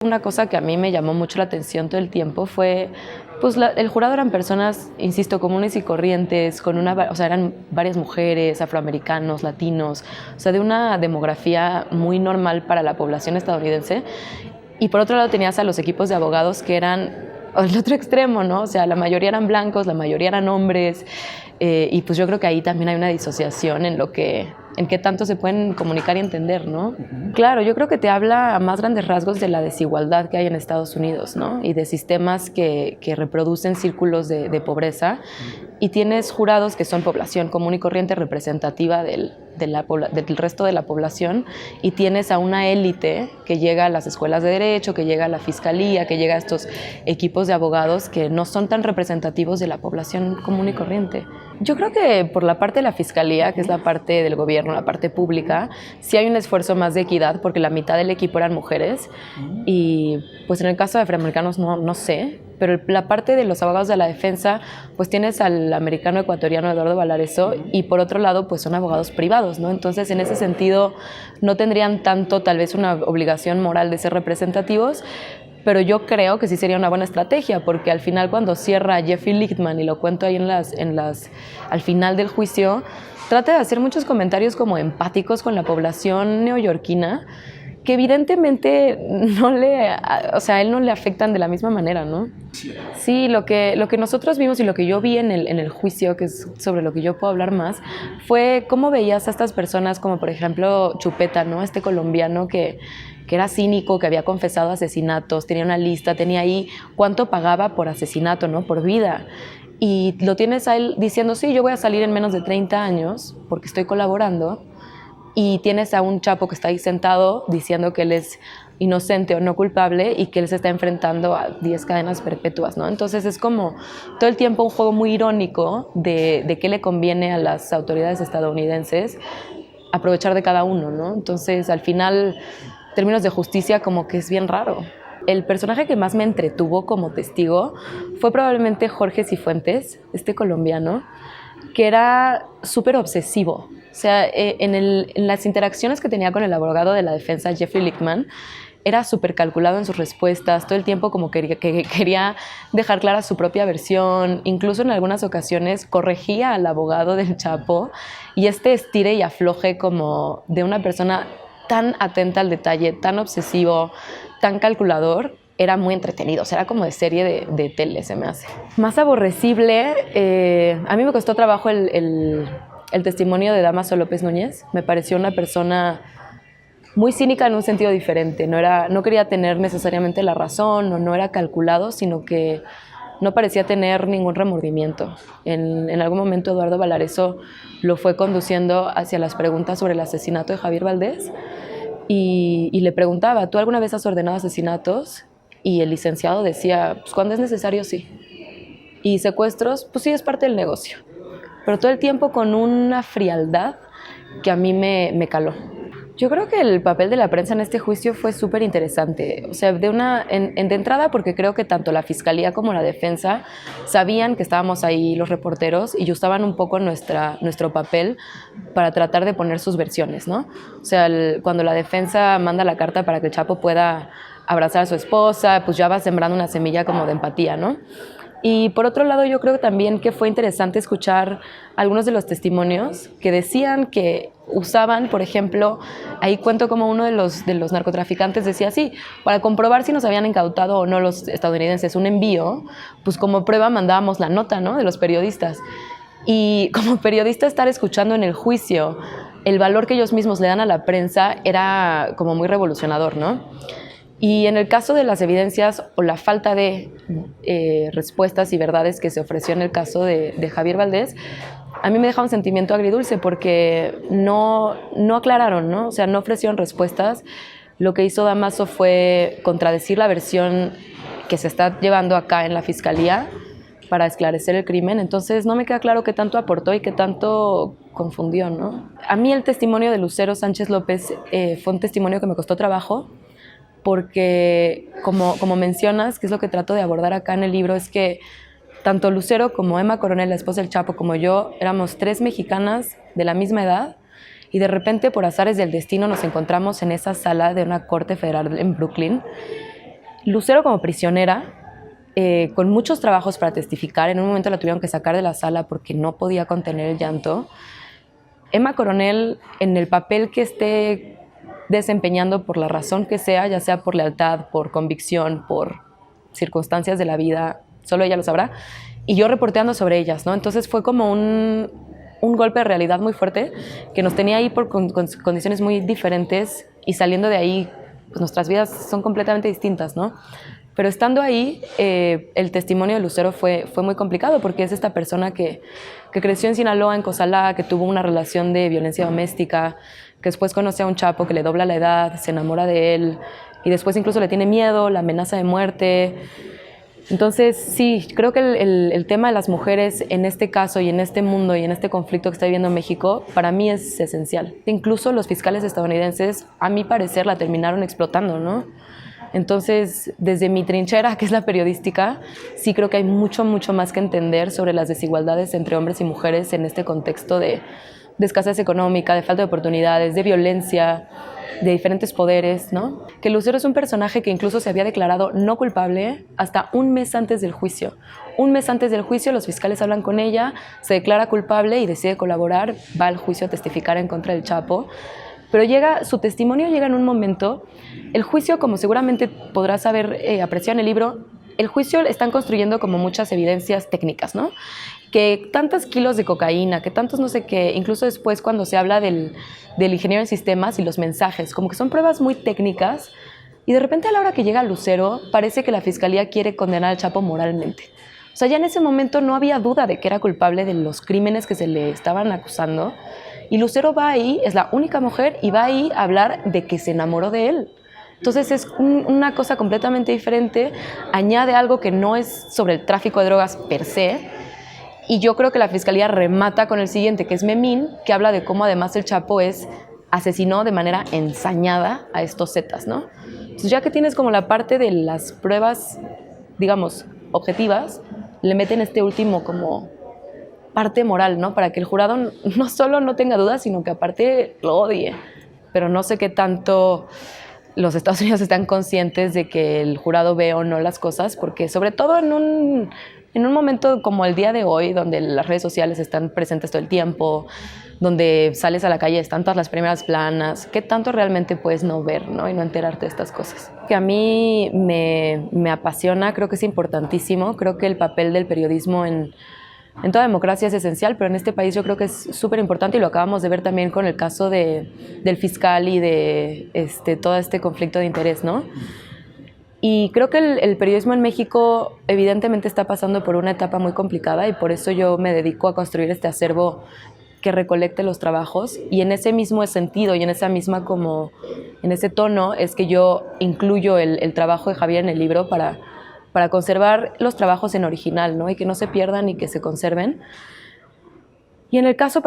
Una cosa que a mí me llamó mucho la atención todo el tiempo fue, pues el jurado eran personas, insisto, comunes y corrientes, o sea, eran varias mujeres, afroamericanos, latinos, o sea, de una demografía muy normal para la población estadounidense. Y por otro lado tenías a los equipos de abogados que eran el otro extremo, ¿no? O sea, la mayoría eran blancos, la mayoría eran hombres, y pues yo creo que ahí también hay una disociación en qué tanto se pueden comunicar y entender, ¿no? Claro, yo creo que te habla a más grandes rasgos de la desigualdad que hay en Estados Unidos, ¿no? Y de sistemas que reproducen círculos de pobreza. Y tienes jurados que son población común y corriente representativa del resto de la población, y tienes a una élite que llega a las escuelas de derecho, que llega a la fiscalía, que llega a estos equipos de abogados que no son tan representativos de la población común y corriente. Yo creo que por la parte de la fiscalía, que es la parte del gobierno, la parte pública, sí hay un esfuerzo más de equidad, porque la mitad del equipo eran mujeres, y pues en el caso de afroamericanos no sé, pero la parte de los abogados de la defensa, pues tienes al americano ecuatoriano Eduardo Valareso, y por otro lado pues son abogados privados, ¿no? Entonces en ese sentido no tendrían tanto tal vez una obligación moral de ser representativos, pero yo creo que sí sería una buena estrategia, porque al final cuando cierra Jeffrey Lichtman, y lo cuento ahí al final del juicio, trata de hacer muchos comentarios como empáticos con la población neoyorquina, que evidentemente o sea, a él no le afectan de la misma manera, ¿no? Sí, lo que nosotros vimos y lo que yo vi en el juicio, que es sobre lo que yo puedo hablar más, fue cómo veías a estas personas como, por ejemplo, Chupeta, ¿no? Este colombiano que era cínico, que había confesado asesinatos, tenía una lista, tenía ahí cuánto pagaba por asesinato, ¿no? Por vida. Y lo tienes a él diciendo, sí, yo voy a salir en menos de 30 años porque estoy colaborando. Y tienes a un chapo que está ahí sentado diciendo que él es inocente o no culpable, y que él se está enfrentando a 10 cadenas perpetuas, ¿no? Entonces es como todo el tiempo un juego muy irónico de qué le conviene a las autoridades estadounidenses aprovechar de cada uno, ¿no? Entonces al final, en términos de justicia, como que es bien raro. El personaje que más me entretuvo como testigo fue probablemente Jorge Cifuentes, este colombiano, que era súper obsesivo. O sea, en las interacciones que tenía con el abogado de la defensa, Jeffrey Lichtman, era súper calculado en sus respuestas, todo el tiempo como que quería dejar clara su propia versión, incluso en algunas ocasiones corregía al abogado del Chapo, y este estire y afloje como de una persona tan atenta al detalle, tan obsesivo, tan calculador, era muy entretenido, o sea, era como de serie de tele, se me hace. Más aborrecible, a mí me costó trabajo el testimonio de Dámaso López Núñez. Me pareció una persona muy cínica en un sentido diferente. No quería tener necesariamente la razón, o no era calculado, sino que no parecía tener ningún remordimiento. En algún momento Eduardo Valareso lo fue conduciendo hacia las preguntas sobre el asesinato de Javier Valdés, y le preguntaba, ¿tú alguna vez has ordenado asesinatos? Y el licenciado decía, pues cuando es necesario, sí. Y secuestros, pues sí, es parte del negocio. Pero todo el tiempo con una frialdad que a mí me caló. Yo creo que el papel de la prensa en este juicio fue súper interesante. O sea, de entrada, porque creo que tanto la fiscalía como la defensa sabían que estábamos ahí los reporteros, y usaban un poco nuestro papel para tratar de poner sus versiones, ¿no? O sea, cuando la defensa manda la carta para que el Chapo pueda abrazar a su esposa, pues ya va sembrando una semilla como de empatía, ¿no? Y por otro lado, yo creo también que fue interesante escuchar algunos de los testimonios que decían que usaban, por ejemplo, ahí cuento como uno de los narcotraficantes decía, sí, para comprobar si nos habían incautado o no los estadounidenses un envío, pues como prueba mandábamos la nota, ¿no?, de los periodistas. Y como periodista, estar escuchando en el juicio el valor que ellos mismos le dan a la prensa era como muy revolucionador, ¿no? Y en el caso de las evidencias o la falta de respuestas y verdades que se ofreció en el caso de Javier Valdés, a mí me deja un sentimiento agridulce, porque no aclararon, ¿no? O sea, no ofrecieron respuestas. Lo que hizo Dámaso fue contradecir la versión que se está llevando acá en la fiscalía para esclarecer el crimen. Entonces no me queda claro qué tanto aportó y qué tanto confundió, ¿no? A mí el testimonio de Lucero Sánchez López fue un testimonio que me costó trabajo, porque como mencionas, que es lo que trato de abordar acá en el libro, es que tanto Lucero como Emma Coronel, la esposa del Chapo, como yo, éramos 3 mexicanas de la misma edad, y de repente, por azares del destino, nos encontramos en esa sala de una corte federal en Brooklyn, Lucero como prisionera, con muchos trabajos para testificar, en un momento la tuvieron que sacar de la sala porque no podía contener el llanto. Emma Coronel, en el papel que esté desempeñando por la razón que sea, ya sea por lealtad, por convicción, por circunstancias de la vida, solo ella lo sabrá, y yo reporteando sobre ellas, ¿no? Entonces fue como un golpe de realidad muy fuerte que nos tenía ahí por condiciones muy diferentes, y saliendo de ahí, pues nuestras vidas son completamente distintas, ¿no? Pero estando ahí, el testimonio de Lucero fue muy complicado, porque es esta persona que creció en Sinaloa, en Cozalá, que tuvo una relación de violencia doméstica, que después conoce a un chapo que le dobla la edad, se enamora de él, y después incluso le tiene miedo, la amenaza de muerte. Entonces, sí, creo que el tema de las mujeres en este caso y en este mundo y en este conflicto que está viviendo México, para mí es esencial. Incluso los fiscales estadounidenses, a mi parecer, la terminaron explotando, ¿no? Entonces, desde mi trinchera, que es la periodística, sí creo que hay mucho más que entender sobre las desigualdades entre hombres y mujeres en este contexto de escasez económica, de falta de oportunidades, de violencia, de diferentes poderes, ¿no? Que Lucero es un personaje que incluso se había declarado no culpable hasta un mes antes del juicio. Un mes antes del juicio, los fiscales hablan con ella, se declara culpable y decide colaborar, va al juicio a testificar en contra del Chapo. Pero su testimonio llega en un momento. El juicio, como seguramente podrás haber apreciado en el libro, el juicio están construyendo como muchas evidencias técnicas, ¿no? Que tantos kilos de cocaína, que tantos no sé qué, incluso después cuando se habla del ingeniero en sistemas y los mensajes, como que son pruebas muy técnicas, y de repente a la hora que llega Lucero, parece que la fiscalía quiere condenar al Chapo moralmente. O sea, ya en ese momento no había duda de que era culpable de los crímenes que se le estaban acusando, y Lucero va ahí, es la única mujer, y va ahí a hablar de que se enamoró de él. Entonces es una cosa completamente diferente, añade algo que no es sobre el tráfico de drogas per se, y yo creo que la fiscalía remata con el siguiente, que es Memín, que habla de cómo además el Chapo asesinó de manera ensañada a estos zetas, ¿no? Entonces ya que tienes como la parte de las pruebas, digamos, objetivas, le meten este último como parte moral, ¿no? Para que el jurado no solo no tenga dudas, sino que aparte lo odie. Pero no sé qué tanto los Estados Unidos están conscientes de que el jurado ve o no las cosas, porque sobre todo en un momento como el día de hoy, donde las redes sociales están presentes todo el tiempo, donde sales a la calle, están todas las primeras planas, ¿qué tanto realmente puedes no ver, ¿no? Y no enterarte de estas cosas? Que a mí me apasiona, creo que es importantísimo, creo que el papel del periodismo en toda democracia es esencial, pero en este país yo creo que es súper importante, y lo acabamos de ver también con el caso del fiscal y de todo este conflicto de interés, ¿no? Y creo que el periodismo en México evidentemente está pasando por una etapa muy complicada, y por eso yo me dedico a construir este acervo que recolecte los trabajos, y en ese mismo sentido y en en ese tono es que yo incluyo el trabajo de Javier en el libro para conservar los trabajos en original, ¿no? Y que no se pierdan y que se conserven. Y en el caso